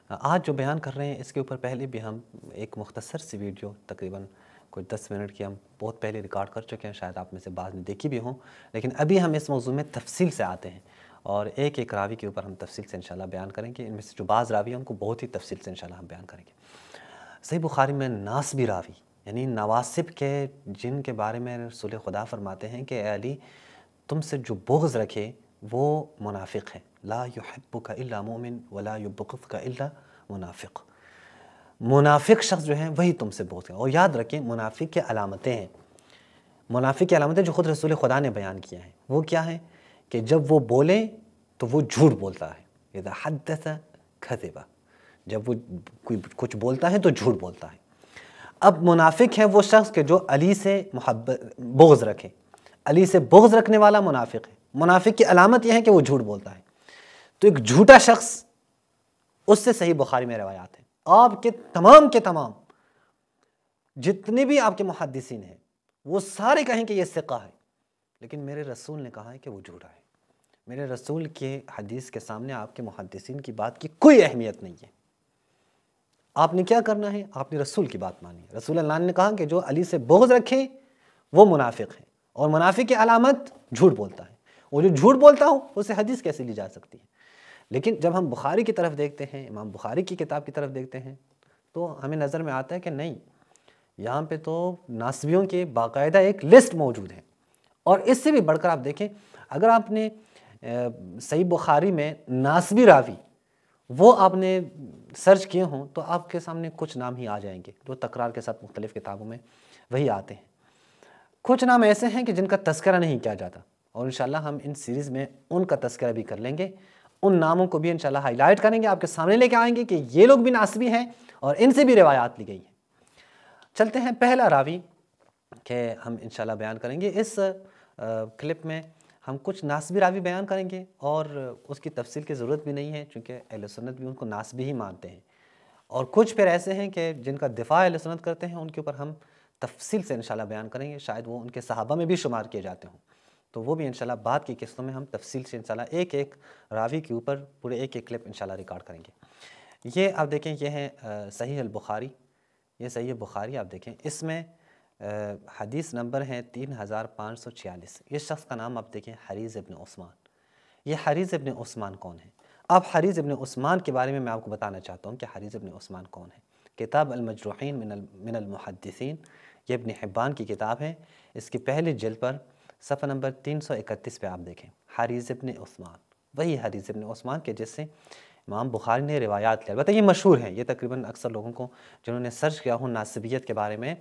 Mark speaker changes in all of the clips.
Speaker 1: آج جو بیان کر رہے ہیں اس کے اوپر پہلے بھی ہم ایک مختصر سی ویڈیو تقریباً کچھ 10 منٹ کی ہم بہت پہلے ریکارڈ کر چکے ہیں، شاید آپ میں سے بعض نے دیکھی بھی ہوں، لیکن ابھی ہم اس موضوع میں تفصیل سے آتے ہیں اور ایک ایک راوی کے اوپر ہم تفصیل سے انشاءاللہ بیان کریں گے۔ ان میں سے جو بعض راوی ہیں ان کو بہت ہی تفصیل سے انشاءاللہ ہم بیان کریں گے۔ صحیح بخاری میں ناسبی راوی یعنی نواسب کے جن کے بارے میں رسول خدا فرماتے ہیں کہ اے علی تم سے جو بغض رکھے وہ منافق ہے، لا یحبک الا مومن ولا یبغضک الا منافق۔ منافق شخص جو ہیں وہی تم سے بغض کریں، اور یاد رکھیں منافق کی علامتیں ہیں، منافق کی علامتیں جو خود رسول خدا نے بیان کیا ہیں وہ کیا ہیں کہ جب وہ بولے تو وہ جھوٹ بولتا ہے، اذا حدث کذب، جب وہ کچھ بولتا ہے تو جھوٹ بولتا ہے۔ اب منافق ہے وہ شخص کہ جو علی سے بغض رکھے، علی سے بغض رکھنے والا منافق ہے۔ منافق کی علامت یہ ہے کہ وہ جھوٹ بولتا ہے، تو ایک جھوٹا شخص اس سے صحیح بخاری میں روایات ہیں۔ آپ کے تمام جتنے بھی آپ کے محدثین ہیں وہ سارے کہیں کہ یہ ثقہ ہے، لیکن میرے رسول نے کہا ہے کہ وہ جھوٹا ہے۔ میرے رسول کے حدیث کے سامنے آپ کے محدثین کی بات کی کوئی اہمیت نہیں ہے۔ آپ نے کیا کرنا ہے؟ آپ نے رسول کی بات مانی ہے۔ رسول اللہ نے کہا کہ جو علی سے بغض رکھے وہ منافق ہے، اور منافق کی علامت جھوٹ بولتا ہے، وہ جو جھوٹ بولتا ہو اسے حدیث کیسے لی جا سکتی ہے؟ لیکن جب ہم بخاری کی طرف دیکھتے ہیں، امام بخاری کی کتاب کی طرف دیکھتے ہیں تو ہمیں نظر میں آتا ہے کہ نہیں، یہاں پہ تو ناسبیوں کے باقاعدہ ایک لسٹ موجود ہے۔ اور اس سے بھی بڑھ کر آپ دیکھیں، اگر آپ نے صحیح بخاری میں ناسبی راوی وہ آپ نے سرچ کیے ہوں تو آپ کے سامنے کچھ نام ہی آ جائیں گے جو تکرار کے ساتھ مختلف کتابوں میں وہی آتے ہیں۔ کچھ نام ایسے ہیں کہ جن کا تذکرہ نہیں کیا جاتا، اور انشاءاللہ ہم ان سیریز میں ان کا تذکرہ بھی کر لیں گے، ان ناموں کو بھی انشاءاللہ ہائی لائٹ کریں گے، آپ کے سامنے لے کے آئیں گے کہ یہ لوگ بھی ناسبی ہیں اور ان سے بھی روایات لی گئی ہیں۔ چلتے ہیں پہلا راوی کہ ہم انشاءاللہ بیان کریں گے۔ اس کلپ میں ہم کچھ ناسبی راوی بیان کریں گے، اور اس کی تفصیل کی ضرورت بھی نہیں ہے چونکہ اہل سنت بھی ان کو ناسبی ہی مانتے ہیں، اور کچھ پھر ایسے ہیں کہ جن کا دفاع اہل سنت کرتے ہیں، ان کے اوپر ہم تفصیل سے انشاءاللہ بیان کریں گے، شاید وہ ان کے صحابہ میں بھی شمار کیے جاتے ہوں، تو وہ بھی انشاءاللہ بعد کی قسطوں میں ہم تفصیل سے انشاءاللہ ایک ایک راوی کے اوپر پورے ایک ایک کلپ انشاءاللہ ریکارڈ کریں گے۔ یہ آپ دیکھیں، یہ ہے صحیح البخاری، یہ صحیح بخاری آپ دیکھیں، اس میں حدیث نمبر ہے 3546۔ یہ شخص کا نام آپ دیکھیں حریز ابن عثمان۔ یہ حریز ابن عثمان کون ہے؟ اب حریز ابن عثمان کے بارے میں آپ کو بتانا چاہتا ہوں کہ حریز ابن عثمان کون ہے۔ کتاب المجروحین من المحدثین، یہ ابن حبان کی کتاب ہے، اس کی پہلی جلد پر صفحہ نمبر 331 پہ آپ دیکھیں حریز ابن عثمان، وہی حریز ابن عثمان کے جس سے امام بخاری نے روایات لیا۔ البتہ یہ مشہور ہیں، یہ تقریباً اکثر لوگوں کو جنہوں نے سرچ کیا ہوں ناسبیت کے بارے میں،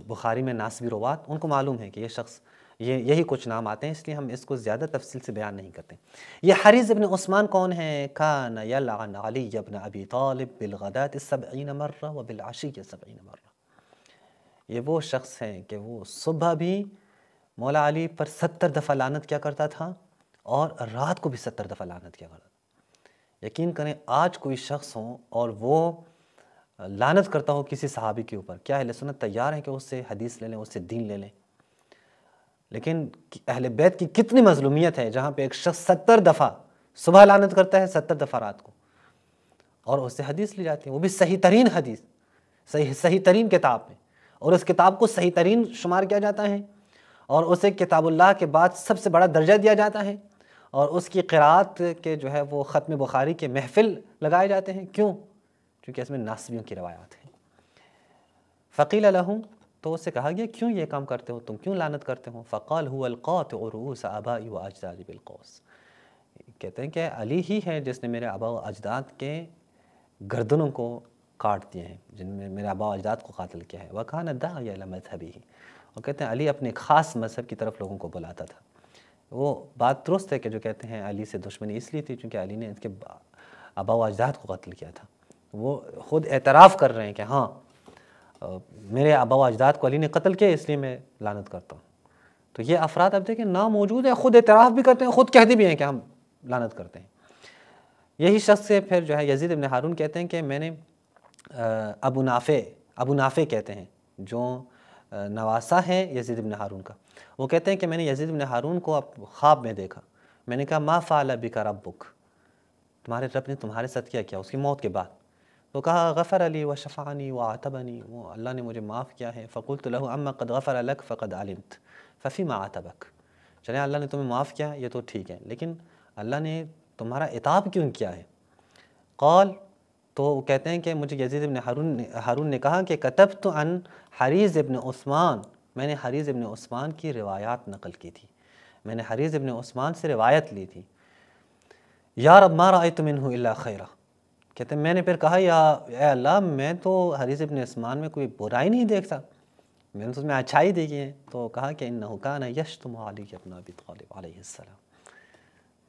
Speaker 1: بخاری میں ناسبی روات، ان کو معلوم ہے کہ یہ شخص، یہی کچھ نام آتے ہیں، اس لیے ہم اس کو زیادہ تفصیل سے بیان نہیں کرتے۔ یہ حریز ابن عثمان کون ہے؟ کان یلعن علی ابن ابی طالب بالغداة 70 مرہ وبالعشی 70 مرہ۔ یہ وہ شخص ہیں کہ وہ صبح بھی مولا علی پر 70 دفعہ لعنت کیا کرتا تھا اور رات کو بھی 70 دفعہ لعنت کیا کرتا تھا۔ یقین کریں آج کوئی شخص ہو اور وہ لعنت کرتا ہو کسی صحابی کے اوپر، کیا اہل سنت تیار ہیں کہ اس سے حدیث لے لیں، اس سے دین لے لیں؟ لیکن اہل بیت کی کتنی مظلومیت ہے جہاں پہ ایک شخص 70 دفعہ صبح لعنت کرتا ہے، 70 دفعہ رات کو، اور اس سے حدیث لی جاتی ہے، وہ بھی صحیح ترین حدیث، صحیح ترین کتاب میں، اور اس کتاب کو صحیح ترین شمار کیا جاتا ہے، اور اسے کتاب اللہ کے بعد سب سے بڑا درجہ دیا جاتا ہے، اور اس کی قرأت کے جو ہے وہ ختم بخاری کے محفل لگائے جاتے ہیں۔ کیوں؟ کیونکہ اس میں ناسبیوں کی روایات ہیں۔ فقیل لہم، تو اس سے کہا گیا کیوں یہ کام کرتے ہو تم، کیوں لعنت کرتے ہو؟ فقال هو القاطع رؤوس آبائی و اجدادی بالقوس، کہتے ہیں کہ علی ہی ہے جس نے میرے آبا و اجداد کے گردنوں کو کاٹ دیے ہیں، جن میں میرے آبا و اجداد کو قاتل کیا ہے۔ وَكَانَ دَاعِيَ إِلَى مَذْهَبِهِ، اور کہتے ہیں علی اپنے خاص مذہب کی طرف لوگوں کو بلاتا تھا۔ وہ بات درست ہے کہ جو کہتے ہیں علی سے دشمنی اس لیے تھی چونکہ علی نے ان کے آبا و اجداد کو قتل کیا تھا۔ وہ خود اعتراف کر رہے ہیں کہ ہاں میرے آبا و اجداد کو علی نے قتل کیا، اس لیے میں لعنت کرتا ہوں۔ تو یہ افراد اب دیکھیں نام موجود ہے، خود اعتراف بھی کرتے ہیں، خود کہتے بھی ہیں کہ ہم لعنت کرتے ہیں۔ یہی شخص سے پھر جو ہے یزید ابن ہارون کہتے ہیں کہ میں نے ابو نافع کہتے ہیں جو نواسہ ہے یزید ابن ہارون کا، وہ کہتے ہیں کہ میں نے یزید ابن ہارون کو خواب میں دیکھا، میں نے کہا ما فعل بک ربک، تمہارے رب نے تمہارے ساتھ کیا کیا اس کی موت کے بعد؟ تو کہا غفر علی و شفعنی و عاتبنی، وہ اللہ نے مجھے معاف کیا ہے. فقلت له اما قد غفر لك فقد علمت ففيما عاتبك. چلیں اللہ نے تمہیں معاف کیا یہ تو ٹھیک ہے، لیکن اللہ نے تمہارا عتاب کیوں کیا ہے؟ قال، تو وہ کہتے ہیں کہ مجھے یزید ابن ہارون نے کہا کہ کتبت عن حریز ابن عثمان، میں نے حریز ابن عثمان کی روایات نقل کی تھی، میں نے حریز ابن عثمان سے روایت لی تھی. یا رب ما رأیت منہ الا خیرہ، کہتے ہیں میں نے پھر کہا اے اللہ میں تو حریز ابن عثمان میں کوئی برائی نہیں دیکھتا، میں نے تو اس میں اچھائی دیکھی ہے. تو کہا کہ انہ کان یشتم علی بن ابی طالب علیہ السلام،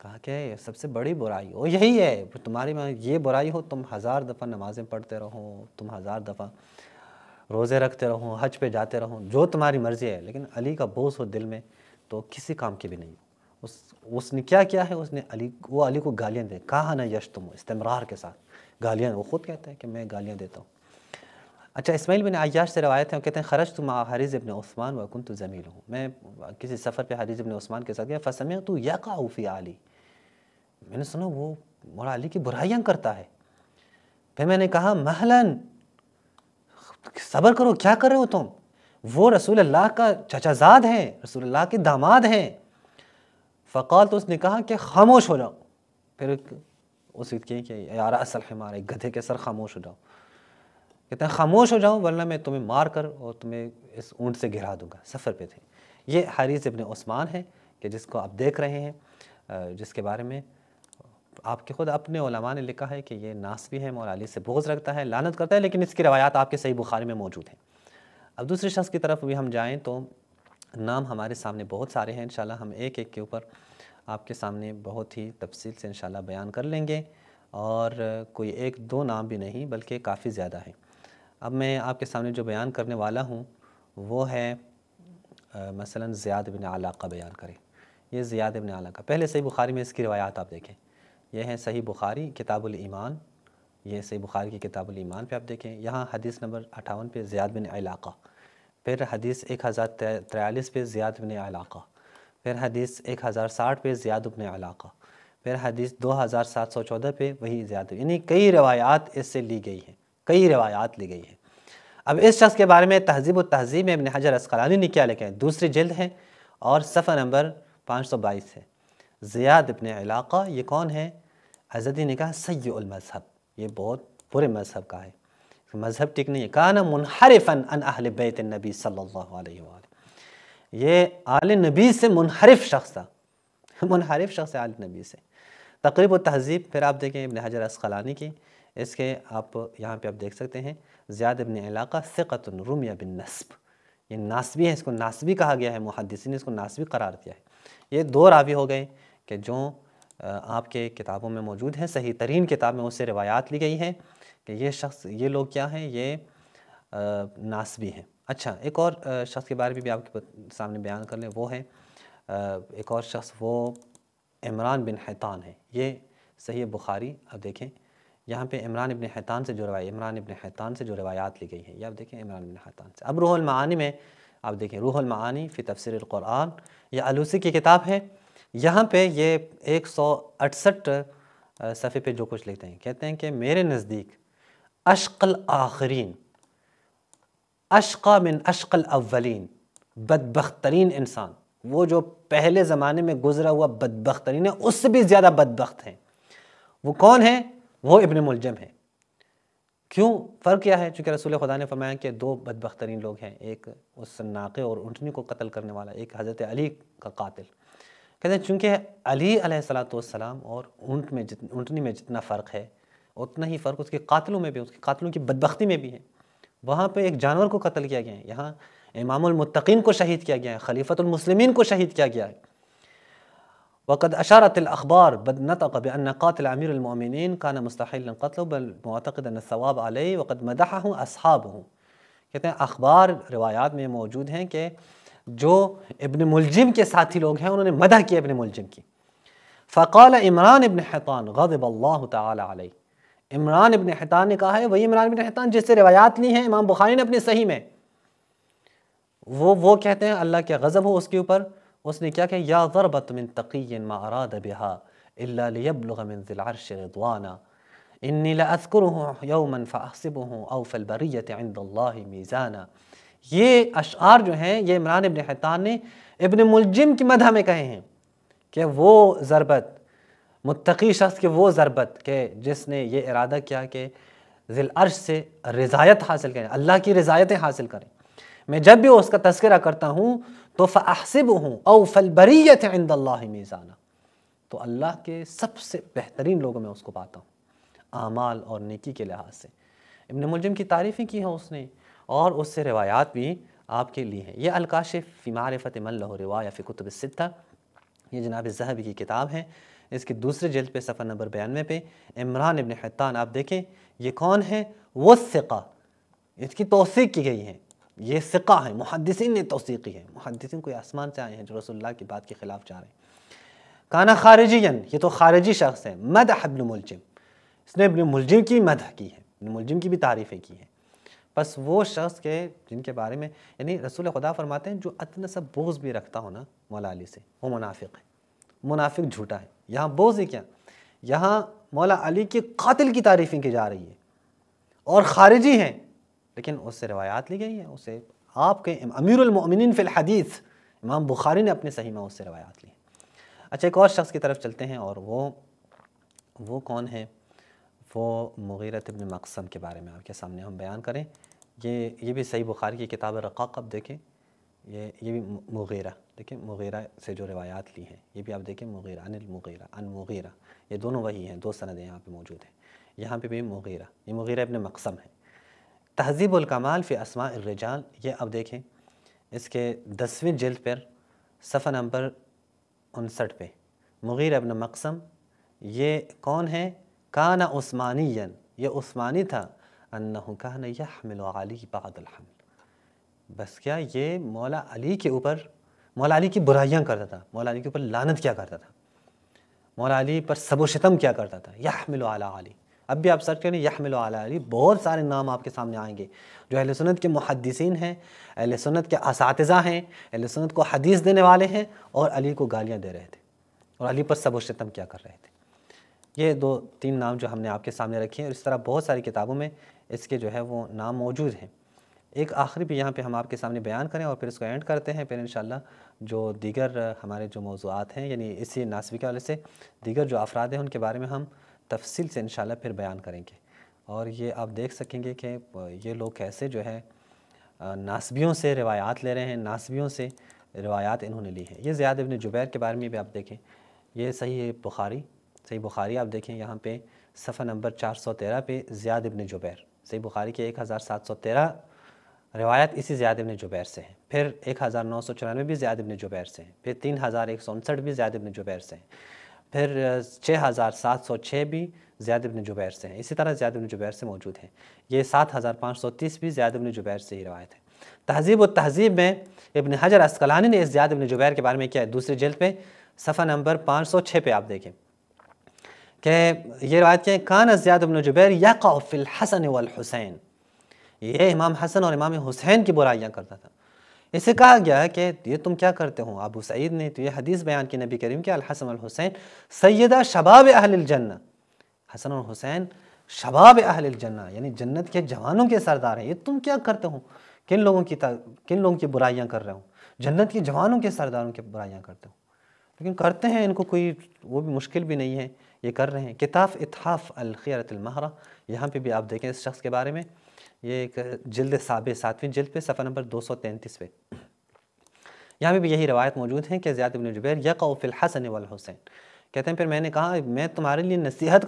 Speaker 1: کہا کہ سب سے بڑی برائی ہو یہی ہے، تمہاری میں یہ برائی ہو تم 1000 دفعہ نمازیں پڑھتے رہو، تم 1000 دفعہ روزے رکھتے رہو، حج پہ جاتے رہو، جو تمہاری مرضی ہے، لیکن علی کا بوجھ ہو دل میں تو کسی کام کی بھی نہیں. اس نے کیا کیا ہے، اس نے وہ علی کو گالیاں دے، کہا نہ یشتم، استمرار کے ساتھ گالیاں، وہ خود کہتے ہیں کہ میں گالیاں دیتا ہوں. اچھا اسماعیل بن عیاش سے روایت ہے، وہ کہتے ہیں خرجت مع حریز ابن عثمان وکنت زمیلہ، میں کسی سفر پہ حریز ابن عثمان کے ساتھ گیا، فسمعت یقع فی علی، میں نے سنا وہ مولا علی کی برائیاں کرتا ہے. پھر میں نے کہا مہلن، صبر کرو، کیا کر رہے ہو تم، وہ رسول اللہ کا چچا زاد ہیں، رسول اللہ کے داماد ہیں. فقال، تو اس نے کہا کہ خاموش ہو جاؤ. پھر اس کی کہ یا رأس الحمار، ایک گدھے کے سر خاموش ہو جاؤ. کہتے ہیں خاموش ہو جاؤ ورنہ میں تمہیں مار کر اور تمہیں اس اونٹ سے گرا دوں گا. سفر پہ تھے. یہ حریز ابن عثمان ہے کہ جس کو آپ دیکھ رہے ہیں، جس کے بارے میں آپ کے خود اپنے علماء نے لکھا ہے کہ یہ ناسبی ہے، مولا علی سے بغض رکھتا ہے، لعنت کرتا ہے، لیکن اس کی روایات آپ کے صحیح بخاری میں موجود ہیں. اب دوسرے شخص کی طرف بھی ہم جائیں تو نام ہمارے سامنے بہت سارے ہیں، انشاءاللہ ہم ایک ایک کے اوپر آپ کے سامنے بہت ہی تفصیل سے انشاءاللہ بیان کر لیں گے، اور کوئی ایک دو نام بھی نہیں بلکہ کافی زیادہ ہیں. اب میں آپ کے سامنے جو بیان کرنے والا ہوں وہ ہے مثلا زیاد بن علاقہ بیان کریں. یہ زیاد بن علاقہ پہلے صحیح بخاری میں اس کی روایات آپ دیکھیں، یہ ہے صحیح بخاری کتاب الایمان، یہ صحیح بخاری کی کتاب الایمان پہ آپ دیکھیں، یہاں حدیث نمبر 58 پہ زیاد بن علاقہ، پھر حدیث 1043 پہ زیاد بن علاقہ، پھر حدیث 1060 پہ زیاد بن علاقہ، پھر حدیث 2714 پہ وہی زیاد، یعنی کئی روایات اس سے لی گئی ہیں، کئی روایات لی گئی ہیں. اب اس شخص کے بارے میں تہذیب و تہذیب میں ابن حجر عسقلانی نے کیا لکھا ہے، دوسری جلد ہے اور صفحہ نمبر 522 ہے. زیاد ابن علاقہ یہ کون ہے؟ ازدی نے کہا سیء المذہب، یہ بہت برے مذہب کا ہے، مذہب ٹھیک نہیں ہے. کان منحرفا عن اہل بیت النبی صلی اللہ علیہ وآلہ، یہ آل نبی سے منحرف شخص تھا، منحرف شخص ہے آل نبی سے. تقریب و تہذیب پھر آپ دیکھیں ابن حجر عسقلانی کی، اس کے آپ یہاں پہ آپ دیکھ سکتے ہیں زیاد ابن علاقہ ثقۃ رمی بالنسب، یہ ناسبی ہے، اس کو ناسبی کہا گیا ہے، محدثین نے اس کو ناسبی قرار دیا ہے. یہ دو راوی ہو گئے کہ جو آپ کے کتابوں میں موجود ہیں، صحیح ترین کتاب میں اس سے روایات لی گئی ہیں کہ یہ شخص، یہ لوگ کیا ہیں، یہ ناسبی ہیں. اچھا ایک اور شخص کے بارے میں بھی آپ کے سامنے بیان کر لیں، وہ ہے ایک اور شخص، وہ عمران بن حیطان ہے. یہ صحیح بخاری آپ دیکھیں، یہاں پہ عمران ابن حیطان سے جو عمران ابن حیطان سے جو روایات لی گئی ہیں، یہ آپ دیکھیں عمران ابن حیطان سے. اب روح المعانی میں آپ دیکھیں، روح المعانی فی تفسیر القرآن، یہ علوسی کی کتاب ہے. یہاں پہ یہ 168 صفحے پہ جو کچھ لکھتے ہیں، کہتے ہیں کہ میرے نزدیک اشقى الآخرین، اشقى من اشقى الاولین، بدبخت ترین انسان، وہ جو پہلے زمانے میں گزرا ہوا بدبخت ترین ہے، اس سے بھی زیادہ بدبخت ہیں. وہ کون ہے؟ وہ ابن ملجم ہے. کیوں؟ فرق کیا ہے؟ چونکہ رسول خدا نے فرمایا کہ دو بدبخت ترین لوگ ہیں، ایک اس ناقے اور اونٹنی کو قتل کرنے والا، ایک حضرت علی کا قاتل. کہتے ہیں چونکہ علی علیہ السلام اور اونٹنی میں جتنا فرق ہے اتنا ہی فرق اس کے قاتلوں میں بھی، اس کے قاتلوں کی بدبختی میں بھی ہے. وہاں پہ ایک جانور کو قتل کیا گیا ہے، یہاں امام المتقین کو شہید کیا گیا ہے، خلیفۃ المسلمین کو شہید کیا گیا ہے. وقد اشارت الاخبار نطق بان قاتل امیر المؤمنین کان مستحلا قتله بل معتقد ان الثواب علیہ وقد مدحه اصحابه. کہتے ہیں اخبار روایات میں موجود ہیں کہ جو ابن ملجم کے ساتھی لوگ ہیں انہوں نے مدح کیا ابن ملجم کی. فقال عمران ابن حیطان غضب اللہ تعالی علیہ، عمران ابن حیطان نے کہا ہے، وہی عمران ابن حیطان جس سے روایات لی ہیں امام بخاری نے اپنے صحیح میں، وہ کہتے ہیں اللہ کے غضب ہو اس کے اوپر. اس نے کیا کہ یا ضربت من تقی ما اراد بها، إلا ليبلغ من ذي العرش رضوانا إني لأذكره يوما فأحسبه أوفى البرية عند الله میزانا. یہ اشعار جو ہیں یہ عمران ابن حطان نے ابن ملجم کی مدح میں کہے ہیں کہ وہ ضربت متقی شخص کے وہ ضربت کہ جس نے یہ ارادہ کیا کہ ذی العرش سے رضایت حاصل کریں، اللہ کی رضایتیں حاصل کریں. میں جب بھی اس کا تذکرہ کرتا ہوں تو فَأَحْسِبُهُ أَوْفَى الْبَرِيَّةِ عِنْدَ اللَّهِ مِيزَانًا، تو اللہ کے سب سے بہترین لوگوں میں اس کو پاتا ہوں اعمال اور نیکی کے لحاظ سے. ابن ملجم کی تعریفیں کی ہیں اس نے اور اس سے روایات بھی آپ کے لیے ہیں. یہ الکاشف فی معرفت من لہ روایہ فی کتب الستہ، یہ جناب الذہبی کی کتاب ہے. اس کی دوسرے جلد پہ صفحہ نمبر 92 پہ عمران ابن حطان آپ دیکھیں یہ کون ہے، وہ ثقہ، اس کی توثیق کی گئی ہے، یہ ثقہ ہیں، محدثین نے توثیق کی ہے. محدثین کوئی آسمان سے آئے ہیں جو رسول اللہ کی بات کے خلاف جا رہے ہیں. کانا خارجین، یہ تو خارجی شخص ہے. مدح ابن ملجم، اس نے ابن ملجم کی مدح کی ہے، ابن ملجم کی بھی تعریفیں کی ہیں. بس وہ شخص کے جن کے بارے میں یعنی رسول خدا فرماتے ہیں جو اتنا سا بغض بھی رکھتا ہو نا مولا علی سے وہ منافق ہے، منافق جھوٹا ہے. یہاں بغض ہی کیا، یہاں مولا علی کے قاتل کی تعریفیں کی جا رہی ہے اور خارجی ہیں، لیکن اس سے روایات لی گئی ہیں. اسے آپ کے امیر المؤمنین فی الحدیث امام بخاری نے اپنے صحیح میں اس سے روایات لی ہیں. اچھا ایک اور شخص کی طرف چلتے ہیں اور وہ کون ہے، وہ مغیرۃ ابن مقسم کے بارے میں آپ کے سامنے ہم بیان کریں. یہ بھی صحیح بخاری کی کتاب رقاق اب دیکھیں، یہ بھی مغیرہ دیکھیں، مغیرہ سے جو روایات لی ہیں یہ بھی آپ دیکھیں، مغیرہ عن المغیرہ عن مغیرہ، یہ دونوں وہی ہیں، دو سندیں یہاں پہ موجود ہیں. یہاں پہ بھی مغیرہ، یہ مغیرہ ابن مقسم ہے. تہذیب الکمال فی اسماء الرجال، یہ اب دیکھیں اس کے 10ویں جلد پر صفحہ نمبر 59 پہ مغیرہ ابن مقسم یہ کون ہے، کان عثمانیا، یہ عثمانی تھا. انہ کان یحمل علی بعد الحمل، بس کیا یہ مولا علی کے اوپر مولا علی کی برائیاں کرتا تھا، مولا علی کے اوپر لعنت کیا کرتا تھا، مولا علی پر سب و شتم کیا کرتا تھا. یحمل علی علی، اب بھی آپ سرچ کریں یحمل علی علی، بہت سارے نام آپ کے سامنے آئیں گے جو اہل سنت کے محدثین ہیں، اہل سنت کے اساتذہ ہیں، اہل سنت کو حدیث دینے والے ہیں اور علی کو گالیاں دے رہے تھے اور علی پر سب و شتم کیا کر رہے تھے. یہ 2-3 نام جو ہم نے آپ کے سامنے رکھے ہیں اور اس طرح بہت ساری کتابوں میں اس کے جو ہے وہ نام موجود ہیں. ایک آخری بھی یہاں پہ ہم آپ کے سامنے بیان کریں اور پھر اس کو اینڈ کرتے ہیں. پھر انشاءاللہ جو دیگر ہمارے جو موضوعات ہیں یعنی اسی ناسبی کے والے سے دیگر جو افراد ہیں ان کے بارے میں ہم تفصیل سے انشاءاللہ پھر بیان کریں گے. اور یہ آپ دیکھ سکیں گے کہ یہ لوگ کیسے جو ہے ناسبیوں سے روایات لے رہے ہیں، ناسبیوں سے روایات انہوں نے لی ہیں. یہ زیاد ابن جبیر کے بارے میں بھی آپ دیکھیں، یہ صحیح بخاری آپ دیکھیں یہاں پہ صفحہ نمبر 413 پہ زیاد ابن جبیر، صحیح بخاری کے 1713 روایت اسی زیاد ابن جبیر سے ہیں. پھر 1994 بھی زیاد ابن جبیر سے ہیں. پھر 3159 بھی زیاد ابن جبیر سے ہیں. پھر 6706 بھی زیاد ابن جبیر سے ہیں. اسی طرح زیاد ابن جبیر سے موجود ہیں. یہ 7530 بھی زیاد ابن جبیر سے ہی روایت ہے. تہذیب و تہذیب میں ابن حجر عسقلانی نے اس زیاد ابن جبیر کے بارے میں کیا ہے، دوسری جلد پہ صفحہ نمبر 506 پہ آپ دیکھیں کہ یہ روایت کیا ہے، کان زیاد ابن جبیر یقع فی الحسن والحسین، یہ امام حسن اور امام حسین کی برائیاں کرتا تھا. اسے کہا گیا ہے کہ یہ تم کیا کرتے ہو. ابو سعید نے تو یہ حدیث بیان کی نبی کریم کے الحسن والحسین سیدہ شباب اہل الجنہ، حسن اور حسین شباب اہل الجنہ یعنی جنت کے جوانوں کے سردار ہیں. یہ تم کیا کرتے ہو، کن لوگوں کی برائیاں کر رہے ہو، جنت کے جوانوں کے سرداروں کی برائیاں کرتے ہو. لیکن کرتے ہیں، ان کو کوئی وہ بھی مشکل بھی نہیں ہے، یہ کر رہے ہیں. کتاب اتحاف الخیرۃ المہرہ، یہاں پہ بھی آپ دیکھیں اس شخص کے بارے میں، یہ ایک جلد 7ویں جلد پہ صفحہ نمبر 233 پہ یہاں پہ بھی یہی روایت موجود ہیں کہ زیاد بن جبیر یقع فی الحسن والحسین، کہتے ہیں پھر میں نے کہا میں تمہارے لیے نصیحت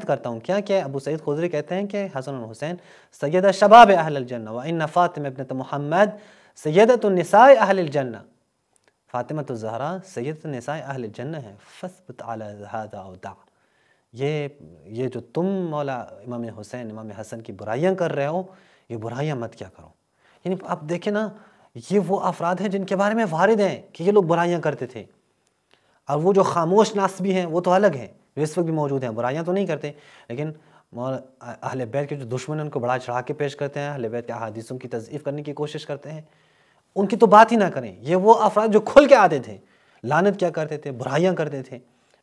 Speaker 1: کرتا ہوں کیا کہ ابو سعید خدری کہتے ہیں کہ حسن اور حسین سیدہ شباب اہل الجنہ وان فاطمہ ابنت محمد سیدۃ النساء اہل الجنہ، فاطمہ الزہرا سیدۃ النساء اہل الجنہ ہے. فاثبت علی ھذا او دع، یہ جو تم مولا امام حسین امام حسن کی برائیاں کر رہے ہو، یہ برائیاں مت کیا کرو. یعنی آپ دیکھیں نا، یہ وہ افراد ہیں جن کے بارے میں وارد ہیں کہ یہ لوگ برائیاں کرتے تھے، اور وہ جو خاموش ناسبی ہیں وہ تو الگ ہیں جو اس وقت بھی موجود ہیں، برائیاں تو نہیں کرتے، لیکن اہل بیت کے جو دشمن ہیں ان کو بڑا چڑھا کے پیش کرتے ہیں، اہل بیت کے احادیثوں کی تضعیف کرنے کی کوشش کرتے ہیں. ان کی تو بات ہی نہ کریں. یہ وہ افراد جو کھل کے آتے تھے، لعنت کیا کرتے تھے، برائیاں کرتے تھے.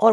Speaker 1: اور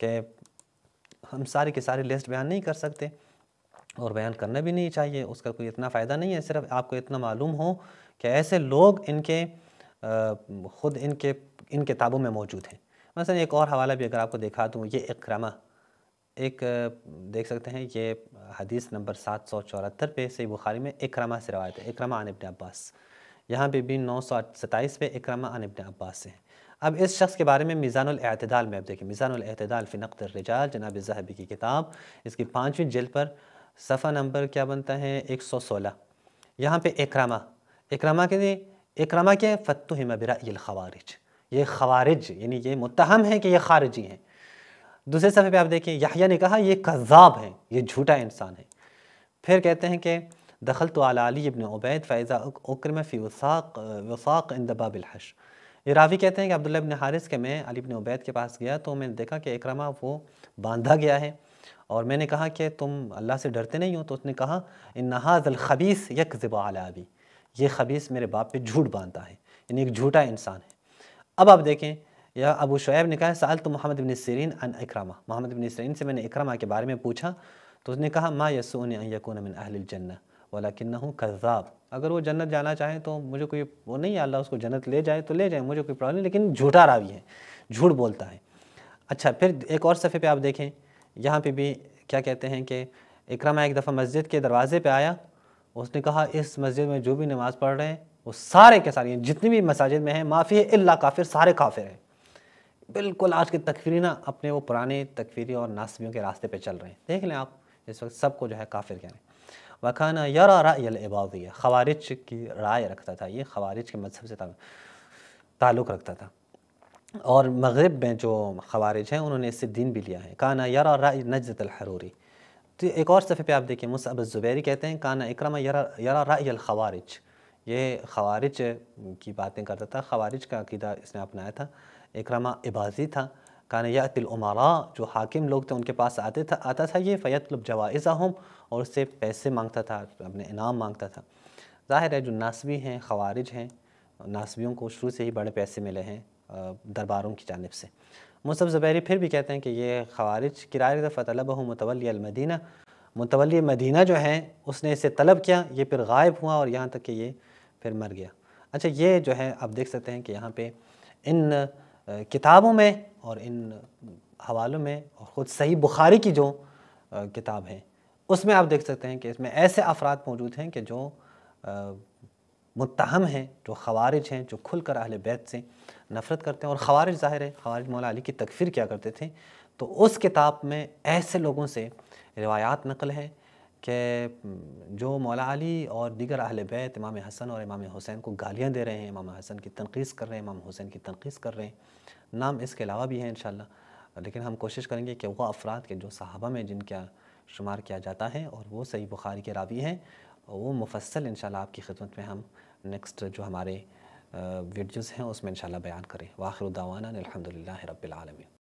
Speaker 1: کہ ہم ساری کی ساری لسٹ بیان نہیں کر سکتے اور بیان کرنا بھی نہیں چاہیے، اس کا کوئی اتنا فائدہ نہیں ہے، صرف آپ کو اتنا معلوم ہو کہ ایسے لوگ ان کے خود ان کتابوں میں موجود ہیں۔ مثلا ایک اور حوالہ بھی اگر آپ کو دکھا دوں، یہ اکرمہ، ایک دیکھ سکتے ہیں، یہ حدیث نمبر 774 پہ صحیح بخاری میں اکرمہ سے روایت ہے، اکرمہ عن ابن عباس، یہاں پہ بھی 927 پہ اکرمہ عن ابن عباس سے ہے۔ اب اس شخص کے بارے میں میزان الاعتدال میں اب دیکھیں، میزان الاعتدال فی نقد الرجال جناب الذہبی کی کتاب، اس کی 5ویں جلد پر صفحہ نمبر کیا بنتا ہے 116، یہاں پہ اکرمہ کے فتہم برأی الخوارج، یہ خوارج یعنی یہ متہم ہے کہ یہ خارجی ہیں۔ دوسرے صفحے پہ آپ دیکھیں، یحییٰ نے کہا یہ کذاب ہیں، یہ جھوٹا انسان ہے۔ پھر کہتے ہیں کہ دخلت علی علی بن عبید فاذا اکرم فی وثاق عند باب الحشر، یہ راوی کہتے ہیں کہ عبداللہ بن حارث کہ میں علی بن عبید کے پاس گیا تو میں نے دیکھا کہ اکرمہ وہ باندھا گیا ہے، اور میں نے کہا کہ تم اللہ سے ڈرتے نہیں ہو؟ تو اس نے کہا ان ھذا الخبیث یکذب علی ابی، یہ خبیث میرے باپ پہ جھوٹ باندھتا ہے، یعنی ایک جھوٹا انسان ہے۔ اب آپ دیکھیں، یا ابو شعیب نے کہا سألت محمد بن سیرین عن اکرمہ، محمد بن سیرین سے میں نے اکرمہ کے بارے میں پوچھا تو اس نے کہا ما یسؤنی ان یکون من اہل الجنہ ولکنہ کذاب، اگر وہ جنت جانا چاہیں تو مجھے کوئی وہ نہیں ہے، اللہ اس کو جنت لے جائے تو لے جائے، مجھے کوئی پرابلم نہیں، لیکن جھوٹا راوی ہے، جھوٹ بولتا ہے۔ اچھا، پھر ایک اور صفحے پہ آپ دیکھیں، یہاں پہ بھی کیا کہتے ہیں کہ اکرمہ ایک دفعہ مسجد کے دروازے پہ آیا، اس نے کہا اس مسجد میں جو بھی نماز پڑھ رہے ہیں وہ سارے کے سارے، جتنی بھی مساجد میں ہیں ما فیہ الا کافر، سارے کافر ہیں۔ بالکل آج کے تکفیری نا اپنے وہ پرانے تکفیری اور ناصبیوں کے راستے پہ چل رہے ہیں، دیکھ لیں آپ اس وقت سب کو جو ہے کافر کہہ رہے ہیں۔ وَكَانَ يَرَى رَأْيَ الْعِبَاضِيَّہ، خوارج کی رائے رکھتا تھا، یہ خوارج کے مذہب سے تعلق رکھتا تھا، اور مغرب میں جو خوارج ہیں انہوں نے اس سے دین بھی لیا ہے۔ کانا یرا رأی نجزۃ الحروری، تو ایک اور صفحے پہ آپ دیکھیں، مصعب الزبیری کہتے ہیں کانا اکرمہ یرا رأی الخوارج، یہ خوارج کی باتیں کرتا تھا، خوارج کا عقیدہ اس نے اپنایا تھا۔ اکرمہ عباضی تھا، کانا یأتی الامراء، جو حاکم لوگ تھے ان کے پاس آتا تھا یہ، فیطلب جوائزہم، اور اس سے پیسے مانگتا تھا، اپنے انعام مانگتا تھا۔ ظاہر ہے جو ناصبی ہیں، خوارج ہیں، ناصبیوں کو شروع سے ہی بڑے پیسے ملے ہیں درباروں کی جانب سے۔ مصعب زبیری پھر بھی کہتے ہیں کہ یہ خوارج کی رائے فطلبہ متولی المدینہ، متولی مدینہ جو ہے اس نے اسے طلب کیا، یہ پھر غائب ہوا اور یہاں تک کہ یہ پھر مر گیا۔ اچھا، یہ جو ہے آپ دیکھ سکتے ہیں کہ یہاں پہ ان کتابوں میں اور ان حوالوں میں، اور خود صحیح بخاری کی جو کتاب ہے اس میں آپ دیکھ سکتے ہیں کہ اس میں ایسے افراد موجود ہیں کہ جو متہم ہیں، جو خوارج ہیں، جو کھل کر اہل بیت سے نفرت کرتے ہیں، اور خوارج ظاہر ہے خوارج مولا علی کی تکفیر کیا کرتے تھے، تو اس کتاب میں ایسے لوگوں سے روایات نقل ہے کہ جو مولا علی اور دیگر اہل بیت، امام حسن اور امام حسین کو گالیاں دے رہے ہیں، امام حسن کی تنقیص کر رہے ہیں، امام حسین کی تنقیص کر رہے ہیں۔ نام اس کے علاوہ بھی ہیں انشاءاللہ، لیکن ہم کوشش کریں گے کہ وہ افراد کے جو صحابہ میں جن کا شمار کیا جاتا ہے اور وہ صحیح بخاری کے راوی ہیں، وہ مفصل انشاءاللہ آپ کی خدمت میں ہم نیکسٹ جو ہمارے ویڈیوز ہیں اس میں انشاءاللہ بیان کریں۔ وآخر دعوانا الحمدللہ رب العالمین۔